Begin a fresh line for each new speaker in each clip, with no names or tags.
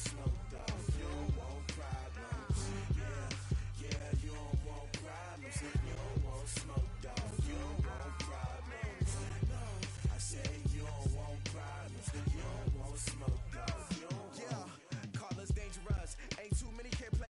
smoke, dog. You don't want problems. Yeah, yeah, you don't want problems. You don't want smoke, dog. You don't want problems. No, I say you don't want problems. You don't want smoke, dog. You don't want. Yeah, call us dangerous. Ain't too many can play.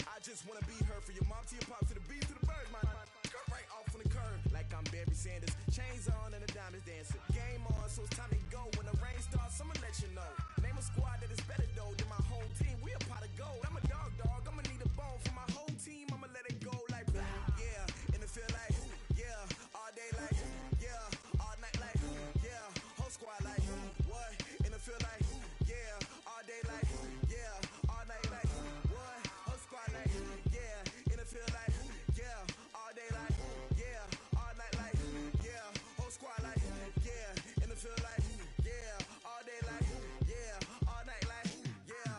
I just wanna be her, for your mom to your pop, to the beat, to the birds, man. Cut right off on the curb, like I'm Barry Sanders. Chains on and the diamonds dancing. Game on, so it's time to go. When the rain starts, I'ma let you know. Name a squad that is better though than my whole team. We a pot of gold. I'm a dog. I'ma need a bone for my whole team. I'ma let it go like yeah, and it feel like yeah, all day like yeah, all night like yeah, whole squad like what? And it feel like yeah, all day like yeah, all night like what? Whole squad like yeah, and it feel like yeah, all day like yeah, all night like yeah, whole squad like yeah, and it feel like yeah, all day like yeah, all night like yeah.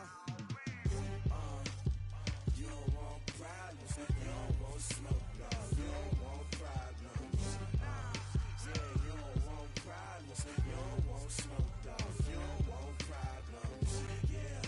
You don't want problems, you don't want smoke, dog. You don't want problems. Yeah, you don't want problems, you don't want smoke, dog. You don't want problems. Yeah,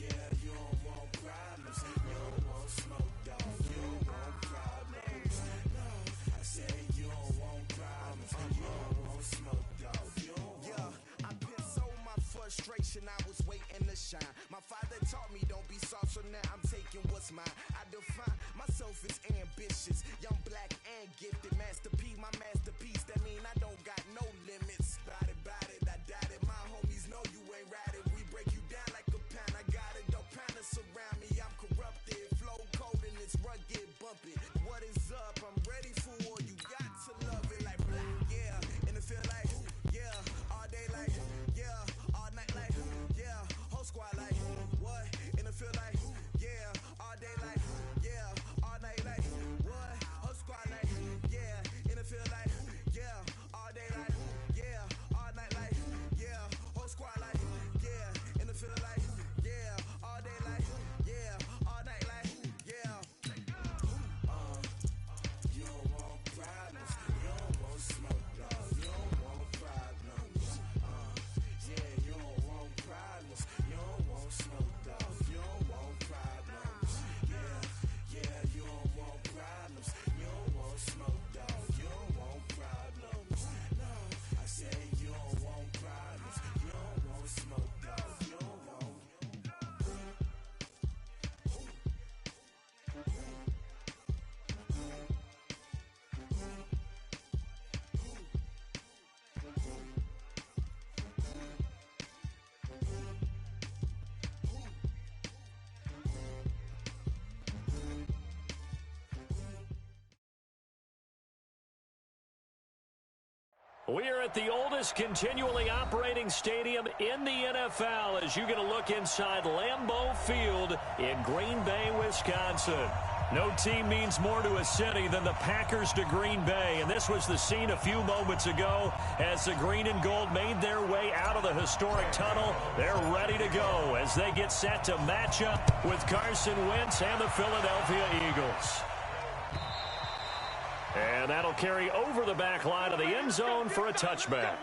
yeah, you don't want problems, you don't want smoke, dog. You don't want problems. No, I say you don't want problems, you don't want smoke, dog. You don't want. Yeah, I put so my frustration, I was waiting to shine. My father taught me don't be soft, so now I'm taking what's mine. I define myself as ambitious, young, black, and gifted. Master P, my masterpiece. That mean I don't got no limits. Bout it, I doubt it. My homies know you ain't ratted. We break you down like a pound. I got it, don't pound us around me. I'm corrupted, flow cold and it's rugged, bumpy. What is up? I'm ready for war. You got to love it like yeah, and it feel like yeah, all day like yeah, all night like yeah, whole squad like what? And it feel like yeah, all day like yeah, all night like what? Whole squad like yeah, and it feel like yeah, all day like yeah, all night like yeah, whole squad like yeah, and it feel like yeah, all day like yeah, all night like yeah. You don't want problems, you don't want smoke, dog. You don't want problems. Yeah, you don't want problems, you don't want smoke, dog. You don't want problems. Yeah, yeah, you don't want problems, you don't want smoke, dog. You don't want problems. No, I say you don't want problems, you don't want smoke, dog. You don't want.
We are at the oldest continually operating stadium in the NFL as you get a look inside Lambeau Field in Green Bay, Wisconsin. No team means more to a city than the Packers to Green Bay, and this was the scene a few moments ago as the green and gold made their way out of the historic tunnel. They're ready to go as they get set to match up with Carson Wentz and the Philadelphia Eagles. And that'll carry over the back line of the end zone for a touchback.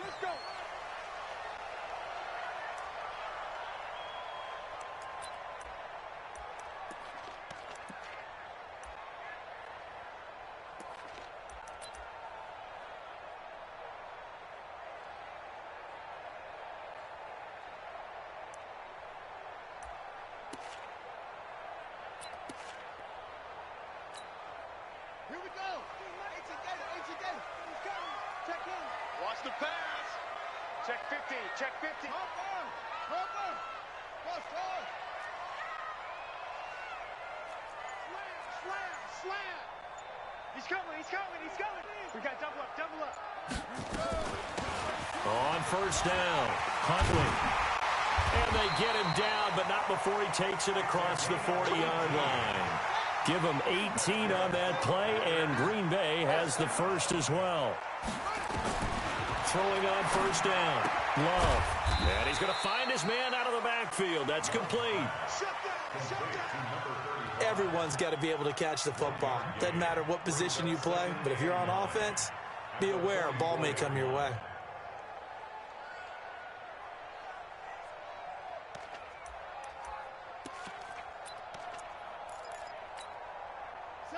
Here we go. Check in. Watch the pass. Check 50. Check 50. Hopper. Slam. He's coming. We got double up.
On first down, Huntley. And they get him down, but not before he takes it across the 40-yard line. Give him 18 on that play, and Green Bay has the first as well. Throwing on first down, Love. And he's going to find his man out of the backfield. That's complete.
Everyone's got to be able to catch the football. Doesn't matter what position you play, but if you're on offense, Be aware, a ball may come your way.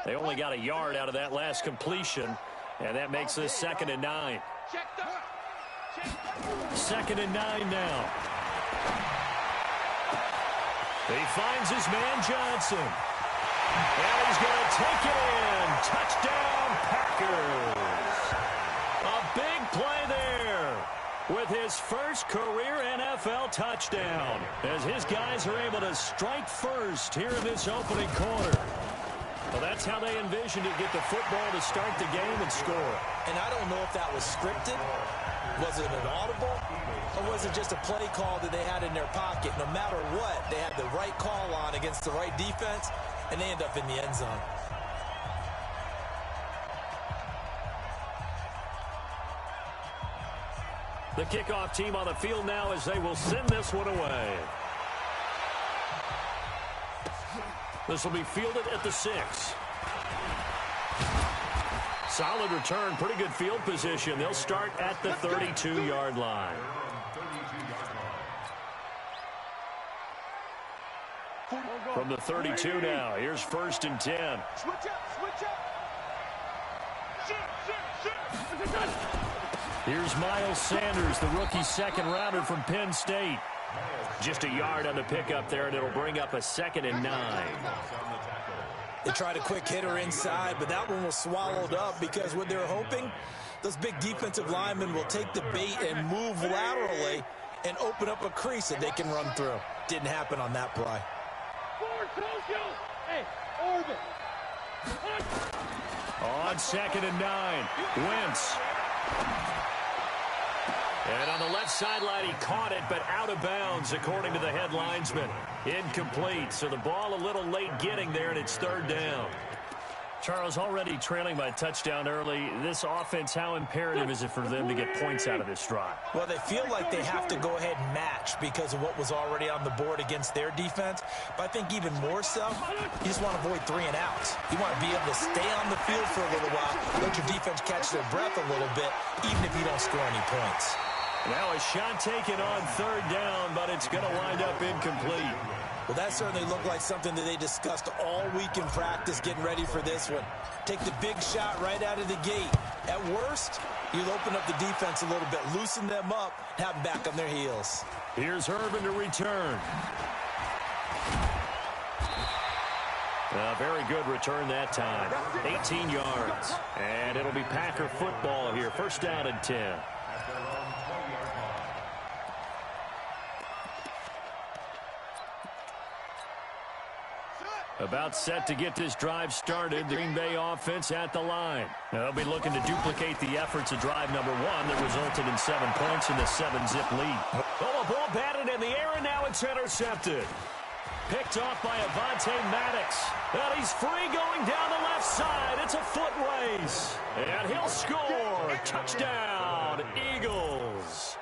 They only got a yard out of that last completion, and that makes this 2nd and 9. 2nd and 9 now. He finds his man Johnson. And he's going to take it in. Touchdown, Packers. A big play there with his first career NFL touchdown, as his guys are able to strike first here in this opening quarter. Well, that's how they envisioned it, get the football to start the game and score.
And I don't know if that was scripted. Was it an audible? Or was it just a play call that they had in their pocket? No matter what, they had the right call on against the right defense, and they end up in the end zone.
The kickoff team on the field now as they will send this one away. This will be fielded at the 6. Solid return, pretty good field position. They'll start at the 32-yard line. From the 32 now, here's 1st and 10.
Switch up.
Here's Miles Sanders, the rookie second-rounder from Penn State. Just a yard on the pickup there, and it'll bring up a 2nd and 9.
They tried a quick hitter inside, but that one was swallowed up because what they're hoping, those big defensive linemen will take the bait and move laterally and open up a crease that they can run through. Didn't happen on that play.
On 2nd and 9, Wentz. And on the left sideline, he caught it, but out of bounds, according to the head linesman. Incomplete, so the ball a little late getting there, and it's 3rd down. Charles, already trailing by a touchdown early. This offense, how imperative is it for them to get points out of this drive?
Well, they feel like they have to go ahead and match because of what was already on the board against their defense. But I think even more so, you just want to avoid 3 and outs. You want to be able to stay on the field for a little while, let your defense catch their breath a little bit, even if you don't score any points.
Now a shot taken on 3rd down, but it's going to wind up incomplete.
Well, that certainly looked like something that they discussed all week in practice getting ready for this one. Take the big shot right out of the gate. At worst, you'll open up the defense a little bit, loosen them up, and have them back on their heels.
Here's Irvin to return. A very good return that time. 18 yards. And it'll be Packer football here. 1st down and 10. About set to get this drive started. The Green Bay offense at the line. They'll be looking to duplicate the efforts of drive number 1 that resulted in 7 points in the 7-zip lead. Oh, a ball batted in the air, and now it's intercepted. Picked off by Avonte Maddox. And he's free going down the left side. It's a foot race. And he'll score. Touchdown, Eagles.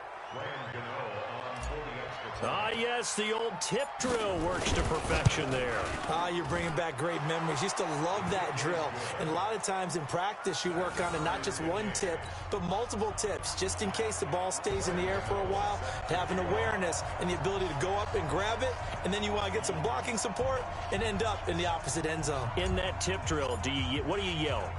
Ah, yes, the old tip drill works to perfection there.
Ah, you're bringing back great memories. Used to love that drill. And a lot of times in practice, you work on it, not just one tip, but multiple tips, just in case the ball stays in the air for a while, to have an awareness and the ability to go up and grab it, and then you want to get some blocking support and end up in the opposite end zone.
In that tip drill, what do you yell?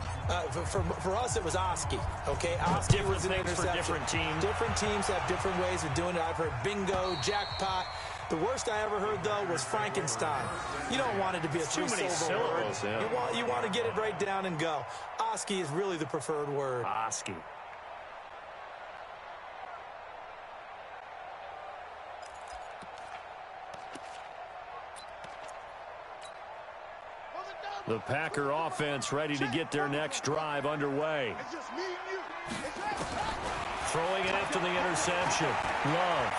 For us, it was Oski. Okay, Oski was an interception.
For different teams.
Different teams have different ways of doing it. I've heard bingo, jackpot. The worst I ever heard, though, was Frankenstein. You don't want it to be a three-syllable word. Yeah. You want to get it right down and go. Oski is really the preferred word.
Oski. The Packer offense ready to get their next drive underway. Throwing after the interception. Love.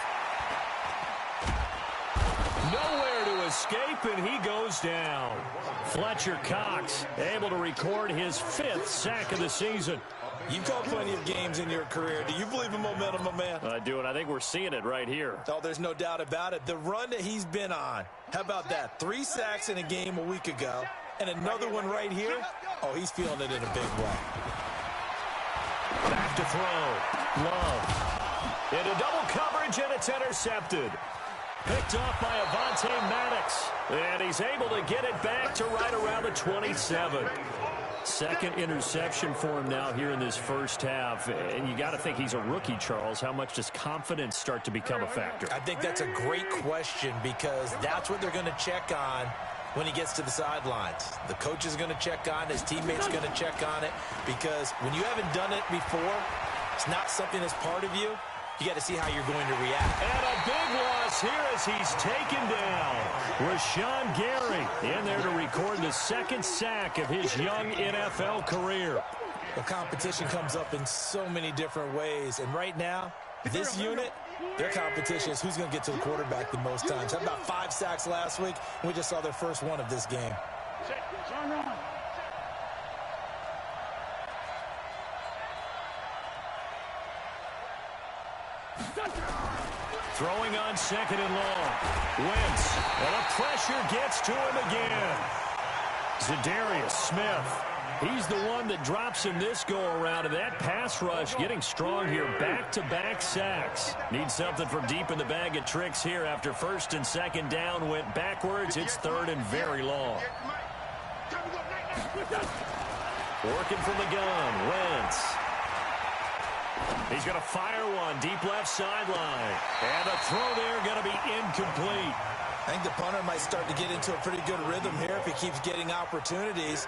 Nowhere to escape, and he goes down. Fletcher Cox able to record his 5th sack of the season.
You've called plenty of games in your career. Do you believe in momentum, my man?
I do, and I think we're seeing it right here.
Oh, there's no doubt about it. The run that he's been on, how about that? 3 sacks in a game a week ago, and another one right here. Oh, he's feeling it in a big way.
to throw. Love. Into double coverage, and it's intercepted. Picked off by Avonte Maddox. And he's able to get it back to right around the 27. Second interception for him now here in this first half. And you got to think he's a rookie, Charles. How much does confidence start to become a factor?
I think that's a great question because that's what they're going to check on when he gets to the sidelines. The coach is going to check on it. His teammates are going to check on it because when you haven't done it before, it's not something that's part of you. You got to see how you're going to react.
And a big loss here as he's taken down. Rashawn Gary in there to record the second sack of his young NFL career.
The competition comes up in so many different ways. And right now, this unit, their competition is who's going to get to the quarterback the most times. Had about 5 sacks last week, and we just saw their first one of this game.
Throwing on second and long. Wentz. And the pressure gets to him again. Za'Darius Smith. He's the one that drops in this go-around, and that pass rush getting strong here. Back-to-back sacks. Need something from deep in the bag of tricks here after first and second down went backwards. It's third and very long. Working from the gun. Wentz. He's going to fire one deep left sideline. And the throw there going to be incomplete.
I think the punter might start to get into a pretty good rhythm here if he keeps getting opportunities.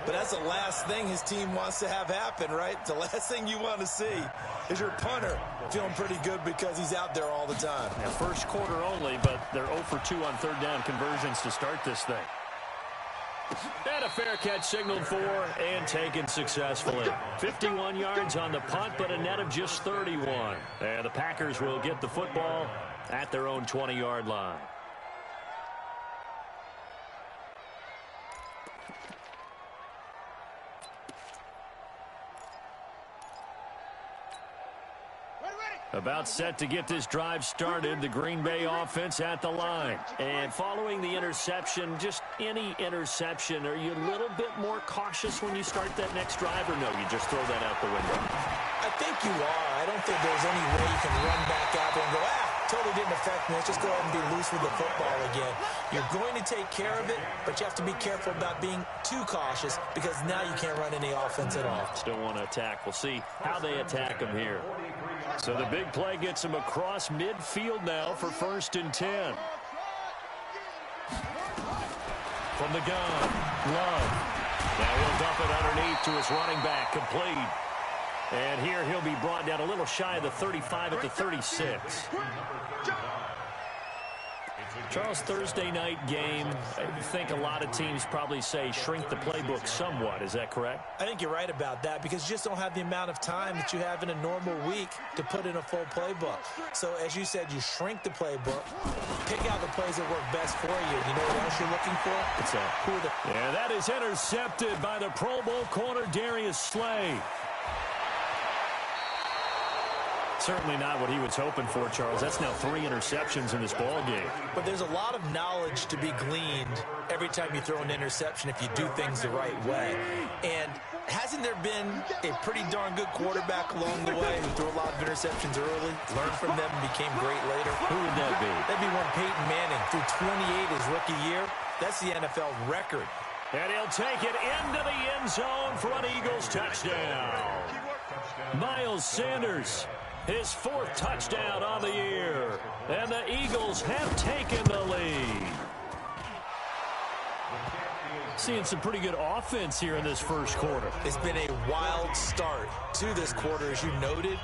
But that's the last thing his team wants to have happen, right? The last thing you want to see is your punter feeling pretty good because he's out there all the time.
Yeah, first quarter only, but they're 0 for 2 on third down conversions to start this thing. And a fair catch signaled for and taken successfully. 51 yards on the punt, but a net of just 31. And the Packers will get the football at their own 20-yard line. About set to get this drive started, the Green Bay offense at the line. And following the interception, just any interception, are you a little bit more cautious when you start that next drive, or no, you just throw that out the window?
I think you are. I don't think there's any way you can run back out there and go, totally didn't affect me. Let's just go ahead and be loose with the football again. You're going to take care of it, but you have to be careful about being too cautious because now you can't run any offense at all.
Still want to attack. We'll see how they attack him here. So the big play gets him across midfield now for first and 10. From the gun, Love. Now he'll dump it underneath to his running back, complete. And here he'll be brought down a little shy of the 35 at the 36. Charles, Thursday night game, I think a lot of teams probably say shrink the playbook somewhat. Is that correct?
I think you're right about that because you just don't have the amount of time that you have in a normal week to put in a full playbook. So as you said, you shrink the playbook, pick out the plays that work best for you. You know what else you're looking for?
What's that? Yeah, that is intercepted by the Pro Bowl corner Darius Slay. Certainly not what he was hoping for, Charles. That's now 3 interceptions in this ball game.
But there's a lot of knowledge to be gleaned every time you throw an interception if you do things the right way. And hasn't there been a pretty darn good quarterback along the way who threw a lot of interceptions early, learned from them, and became great later?
Who would that be?
That'd be one Peyton Manning. Threw 28 his rookie year. That's the NFL record.
And he'll take it into the end zone for an Eagles touchdown. Miles Sanders, his 4th touchdown on the year. And the Eagles have taken the lead. Seeing some pretty good offense here in this first quarter.
It's been a wild start to this quarter, as you noted.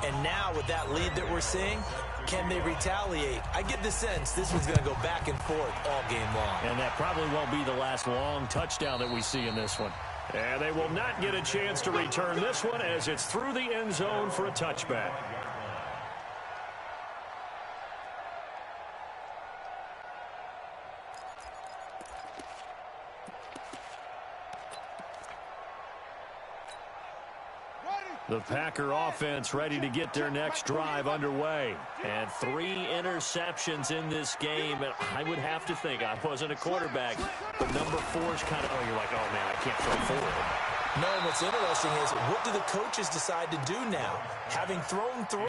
And now with that lead that we're seeing, can they retaliate? I get the sense this one's going to go back and forth all game long.
And that probably won't be the last long touchdown that we see in this one. And they will not get a chance to return this one as it's through the end zone for a touchback. The Packer offense ready to get their next drive underway. And 3 interceptions in this game. And I would have to think, I wasn't a quarterback, but number 4 is kind of, you're like, oh, man, I can't throw forward.
No, what's interesting is, what do the coaches decide to do now? Having thrown 3,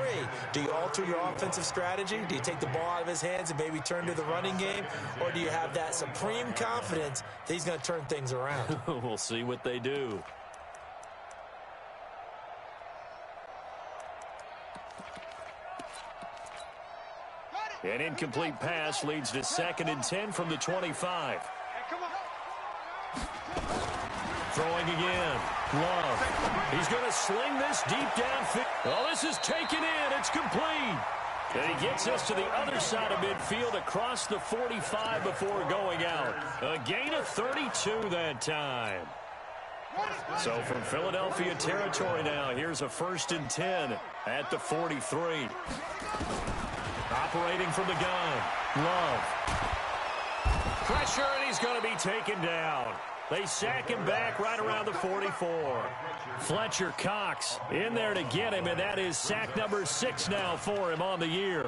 do you alter your offensive strategy? Do you take the ball out of his hands and maybe turn to the running game? Or do you have that supreme confidence that he's going to turn things around?
We'll see what they do. An incomplete pass leads to 2nd and 10 from the 25. Throwing again. Love. He's going to sling this deep downfield. Oh, this is taken in. It's complete. And he gets us to the other side of midfield across the 45 before going out. A gain of 32 that time. So from Philadelphia territory now, here's a 1st and 10 at the 43. Operating from the gun. Love. Pressure, and he's going to be taken down. They sack him back right around the 44. Fletcher Cox in there to get him, and that is sack number 6 now for him on the year.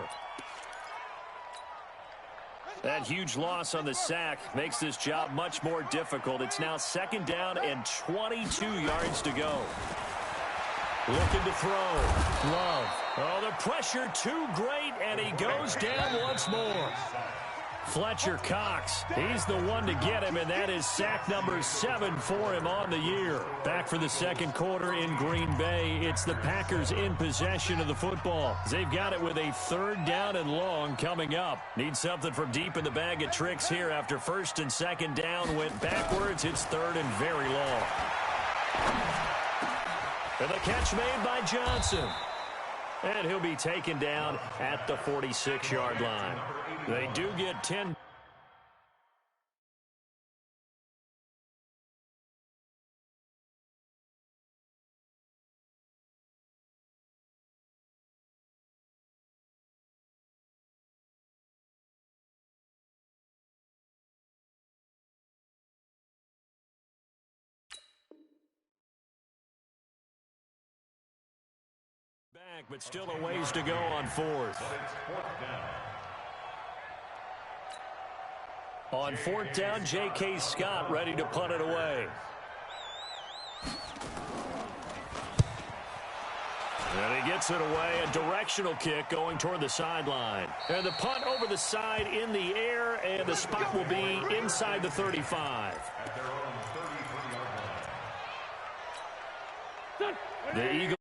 That huge loss on the sack makes this job much more difficult. It's now 2nd down and 22 yards to go. Looking to throw. Love. Oh, the pressure too great, and he goes down once more. Fletcher Cox, he's the one to get him, and that is sack number 7 for him on the year. Back for the 2nd quarter in Green Bay. It's the Packers in possession of the football. They've got it with a 3rd down and long coming up. Need something from deep in the bag of tricks here after 1st and 2nd down went backwards. It's 3rd and very long. And the catch made by Johnson. And he'll be taken down at the 46-yard line. They do get 10. Back, but still a ways to go on 4th. On 4th down, J.K. Scott ready to punt it away. And he gets it away. A directional kick going toward the sideline. And the punt over the side in the air, and the spot will be inside the 35. The Eagles.